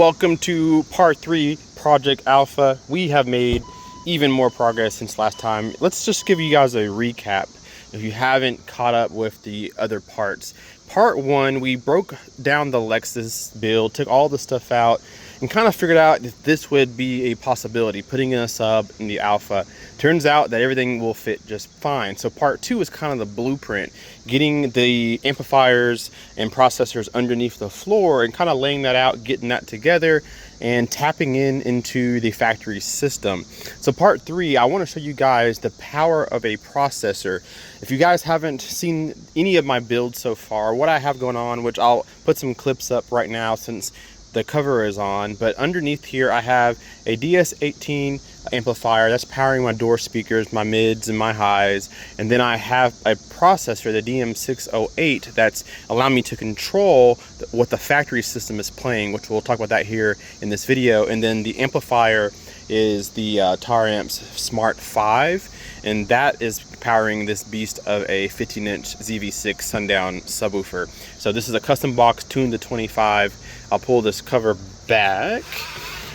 Welcome to part 3, Project Alpha. We have made even more progress since last time. Let's just give you guys a recap if you haven't caught up with the other parts. Part 1, we broke down the Lexus build, took all the stuff out, and kind of figured out if this would be a possibility, putting in a sub in the Alpha. Turns out that everything will fit just fine. So part 2 is kind of the blueprint, getting the amplifiers and processors underneath the floor and kind of laying that out, getting that together and tapping into the factory system. So part 3, I want to show you guys the power of a processor. If you guys haven't seen any of my builds so far, what I have going on, which I'll put some clips up right now since the cover is on, but underneath here I have a DS18 amplifier that's powering my door speakers, my mids and my highs, and then I have a processor, the DM608, that's allowing me to control what the factory system is playing, which we'll talk about that here in this video. And then the amplifier is the Taramps Smart 5, and that is powering this beast of a 15-inch ZV6 Sundown subwoofer. So this is a custom box tuned to 25. I'll pull this cover back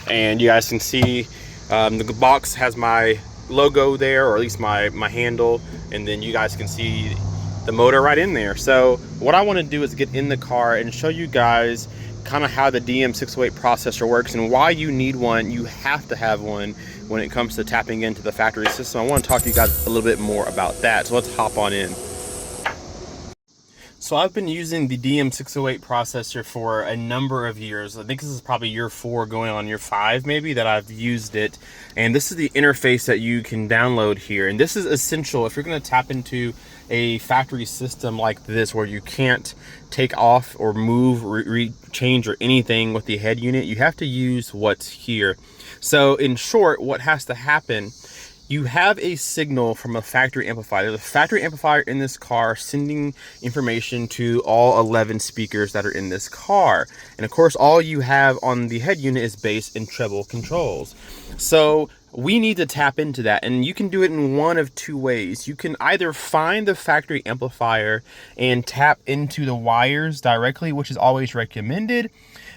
and you guys can see the box has my logo there, or at least my handle, and then you guys can see the motor right in there. So what I want to do is get in the car and show you guys kind of how the DM608 processor works and why you need one. You have to have one when it comes to tapping into the factory system. I want to talk to you guys a little bit more about that. So let's hop on in. So I've been using the DM608 processor for a number of years. I think this is probably year 4 going on year 5 maybe that I've used it. And this is the interface that you can download here. And this is essential if you're going to tap into a factory system like this where you can't take off or move, change or anything with the head unit. You have to use what's here. So in short, what has to happen, you have a signal from a factory amplifier. There's a factory amplifier in this car sending information to all 11 speakers that are in this car. And of course, all you have on the head unit is bass and treble controls. So we need to tap into that, and you can do it in one of two ways. You can either find the factory amplifier and tap into the wires directly, which is always recommended.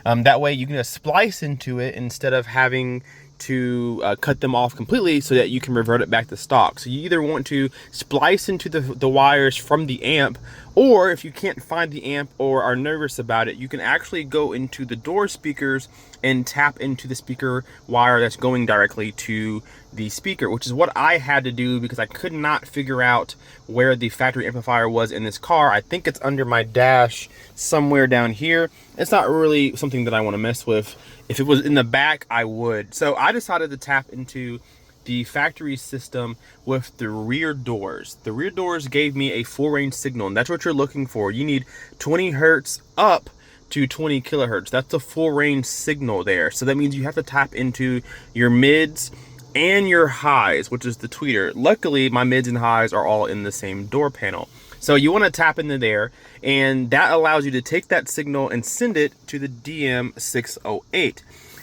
That way you can just splice into it instead of having to cut them off completely so that you can revert it back to stock. So you either want to splice into the wires from the amp, or if you can't find the amp or are nervous about it, you can actually go into the door speakers and tap into the speaker wire that's going directly to the speaker, which is what I had to do because I could not figure out where the factory amplifier was in this car. I think it's under my dash somewhere down here. It's not really something that I want to mess with. If it was in the back, I would. So I decided to tap into the factory system with the rear doors. The rear doors gave me a full range signal, and that's what you're looking for. You need 20 hertz up to 20 kilohertz. That's a full range signal there. So that means you have to tap into your mids and your highs, which is the tweeter. Luckily, my mids and highs are all in the same door panel. So you want to tap into there, and that allows you to take that signal and send it to the DM608.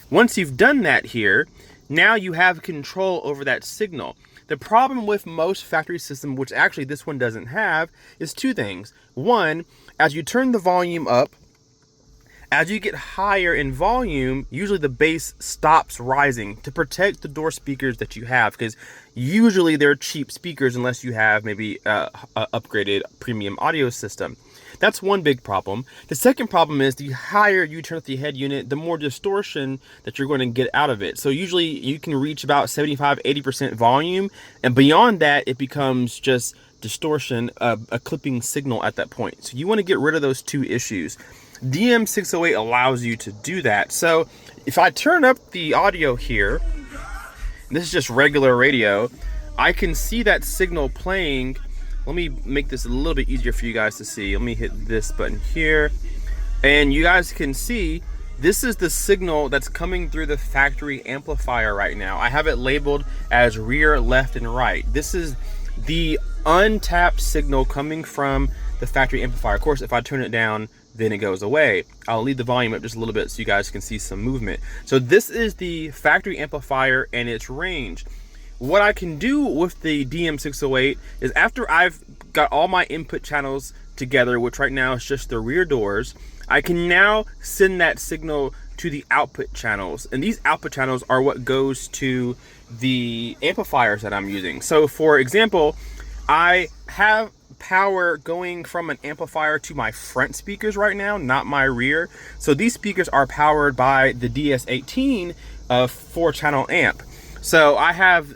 Once you've done that here, now you have control over that signal. The problem with most factory systems, which actually this one doesn't have, is two things. One, as you turn the volume up, as you get higher in volume, usually the bass stops rising to protect the door speakers that you have, because usually they're cheap speakers unless you have maybe a upgraded premium audio system. That's one big problem. The second problem is the higher you turn up the head unit, the more distortion that you're going to get out of it. So usually you can reach about 75-80% volume, and beyond that it becomes just distortion, a clipping signal at that point. So you want to get rid of those two issues. DM608 allows you to do that. So if I turn up the audio here, this is just regular radio, I can see that signal playing. Let me make this a little bit easier for you guys to see. Let me hit this button here, and you guys can see this is the signal that's coming through the factory amplifier right now. I have it labeled as rear, left, and right. This is the untapped signal coming from the factory amplifier. Of course, if I turn it down, then it goes away. I'll leave the volume up just a little bit so you guys can see some movement. So this is the factory amplifier and its range. What I can do with the DM608 is, after I've got all my input channels together, which right now is just the rear doors, I can now send that signal to the output channels. And these output channels are what goes to the amplifiers that I'm using. So for example, I have power going from an amplifier to my front speakers right now, not my rear. So these speakers are powered by the DS18 4-channel amp. So I have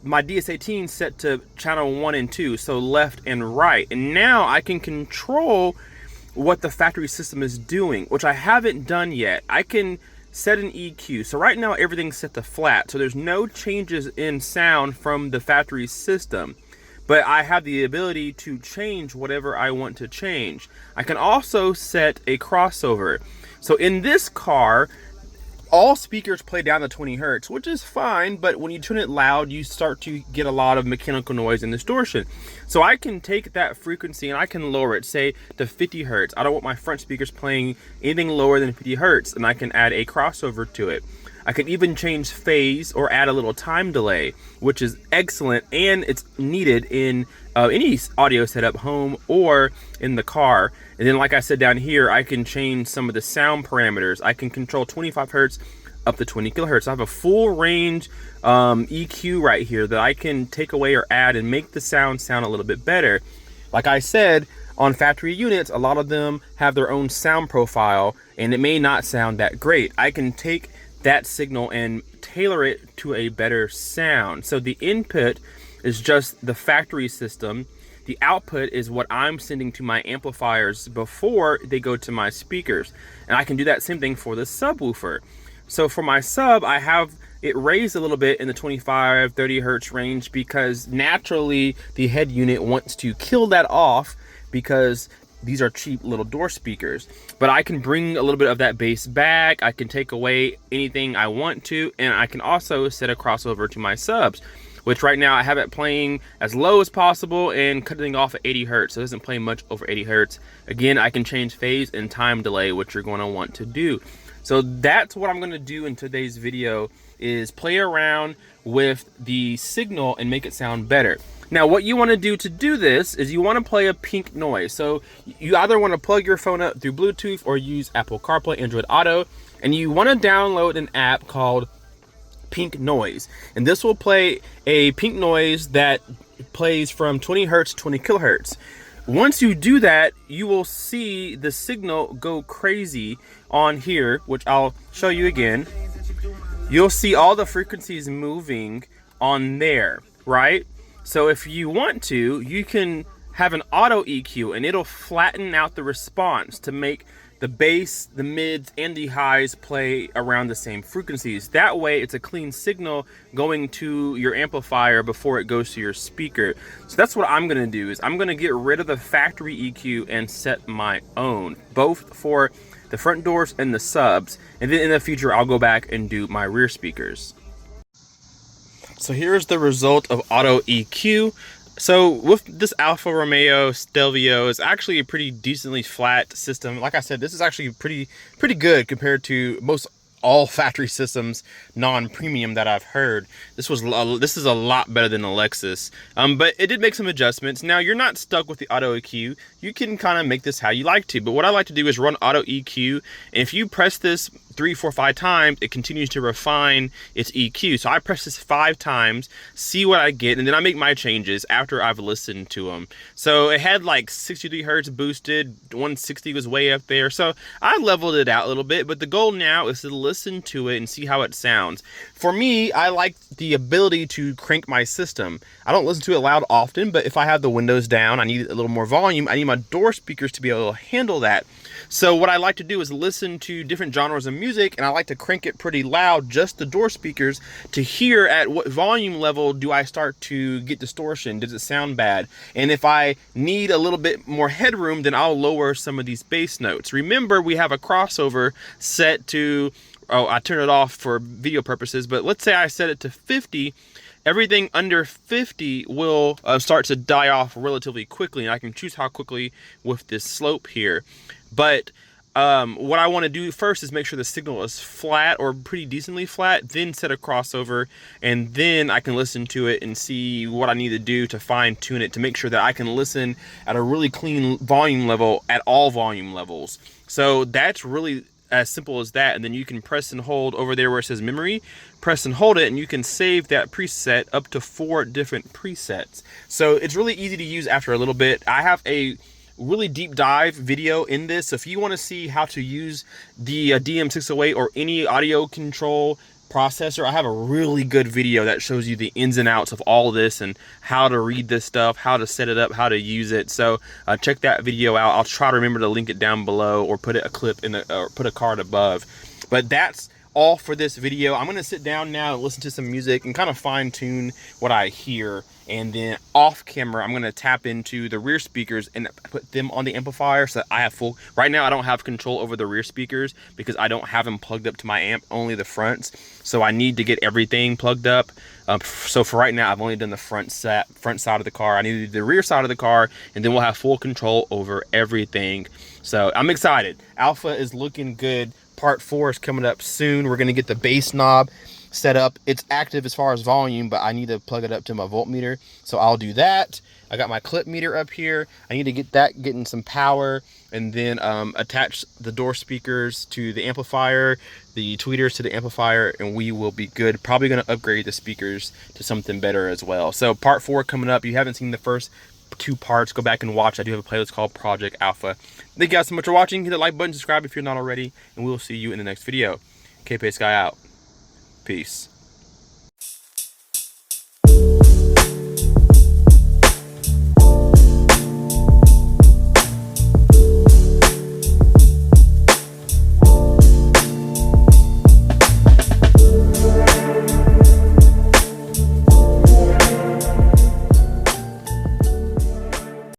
my DS18 set to channel 1 and 2, so left and right. And now I can control what the factory system is doing, which I haven't done yet. I can set an EQ. So right now everything's set to flat, so there's no changes in sound from the factory system. But I have the ability to change whatever I want to change. I can also set a crossover. So in this car, all speakers play down to 20 hertz, which is fine, but when you turn it loud, you start to get a lot of mechanical noise and distortion. So I can take that frequency and I can lower it, say to 50 hertz. I don't want my front speakers playing anything lower than 50 hertz, and I can add a crossover to it. I can even change phase or add a little time delay, which is excellent, and it's needed in any audio setup, home or in the car. And then like I said down here, I can change some of the sound parameters. I can control 25 hertz up to 20 kilohertz. I have a full range EQ right here that I can take away or add and make the sound a little bit better. Like I said, on factory units, a lot of them have their own sound profile, and it may not sound that great. I can take that signal and tailor it to a better sound. So the input is just the factory system. The output is what I'm sending to my amplifiers before they go to my speakers. And I can do that same thing for the subwoofer. So for my sub, I have it raised a little bit in the 25, 30 hertz range because naturally the head unit wants to kill that off because these are cheap little door speakers. But I can bring a little bit of that bass back. I can take away anything I want to, and I can also set a crossover to my subs, which right now I have it playing as low as possible and cutting off at 80 hertz. So it doesn't play much over 80 hertz. Again, I can change phase and time delay, which you're going to want to do. So that's what I'm going to do in today's video, is play around with the signal and make it sound better. Now, what you want to do this is you want to play a pink noise. So you either want to plug your phone up through Bluetooth or use Apple CarPlay, Android Auto, and you want to download an app called Pink Noise. And this will play a pink noise that plays from 20 hertz to 20 kilohertz. Once you do that, you will see the signal go crazy on here, which I'll show you again. You'll see all the frequencies moving on there, right? So if you want to, you can have an auto EQ and it'll flatten out the response to make the bass, the mids, and the highs play around the same frequencies. That way it's a clean signal going to your amplifier before it goes to your speaker. So that's what I'm gonna do, is I'm gonna get rid of the factory EQ and set my own, both for the front doors and the subs. And then in the future, I'll go back and do my rear speakers. So here's the result of auto EQ. So with this Alfa Romeo Stelvio, it's actually a pretty decently flat system. Like I said, this is actually pretty good compared to most all factory systems, non-premium, that I've heard. This is a lot better than the Lexus, but it did make some adjustments. Now you're not stuck with the auto EQ. You can kind of make this how you like to, but what I like to do is run auto EQ, and if you press this 3, 4, 5 times, it continues to refine its EQ. So I press this 5 times, see what I get, and then I make my changes after I've listened to them. So it had like 63 hertz boosted, 160 was way up there. So I leveled it out a little bit, but the goal now is to listen to it and see how it sounds. For me, I like the ability to crank my system. I don't listen to it loud often, but if I have the windows down, I need a little more volume. I need my door speakers to be able to handle that. So what I like to do is listen to different genres of music, and I like to crank it pretty loud, just the door speakers, to hear at what volume level do I start to get distortion. Does it sound bad? And if I need a little bit more headroom, then I'll lower some of these bass notes. Remember, we have a crossover set to, oh, I turn it off for video purposes, but let's say I set it to 50. Everything under 50 will start to die off relatively quickly, and I can choose how quickly with this slope here. But what I want to do first is make sure the signal is flat or pretty decently flat, then set a crossover, and then I can listen to it and see what I need to do to fine tune it to make sure that I can listen at a really clean volume level at all volume levels. So that's really as simple as that. And then you can press and hold over there where it says memory, press and hold it, and you can save that preset up to 4 different presets. So it's really easy to use after a little bit. I have a really deep dive video in this, so if you want to see how to use the DM608 or any audio control processor, I have a really good video that shows you the ins and outs of all of this and how to read this stuff, how to set it up, how to use it. So check that video out. I'll try to remember to link it down below or put a clip in the, or put a card above. But that's all for this video. I'm gonna sit down now and listen to some music and kind of fine tune what I hear, and then off camera I'm gonna tap into the rear speakers and put them on the amplifier so that I have full. Right now I don't have control over the rear speakers because I don't have them plugged up to my amp, only the fronts. So I need to get everything plugged up. So for right now I've only done the front side of the car. I need to do the rear side of the car, and then we'll have full control over everything. So I'm excited. Alpha is looking good. Part 4 is coming up soon. We're gonna get the bass knob set up. It's active as far as volume, but I need to plug it up to my voltmeter, so I'll do that. I got my clip meter up here. I need to get that getting some power, and then attach the door speakers to the amplifier, the tweeters to the amplifier, and we will be good. Probably gonna upgrade the speakers to something better as well. So part 4 coming up. You haven't seen the first 2 parts, go back and watch. I do have a playlist called Project Alfa. Thank you guys so much for watching. Hit the like button, subscribe if you're not already, and we will see you in the next video. Pt.3 out. Peace.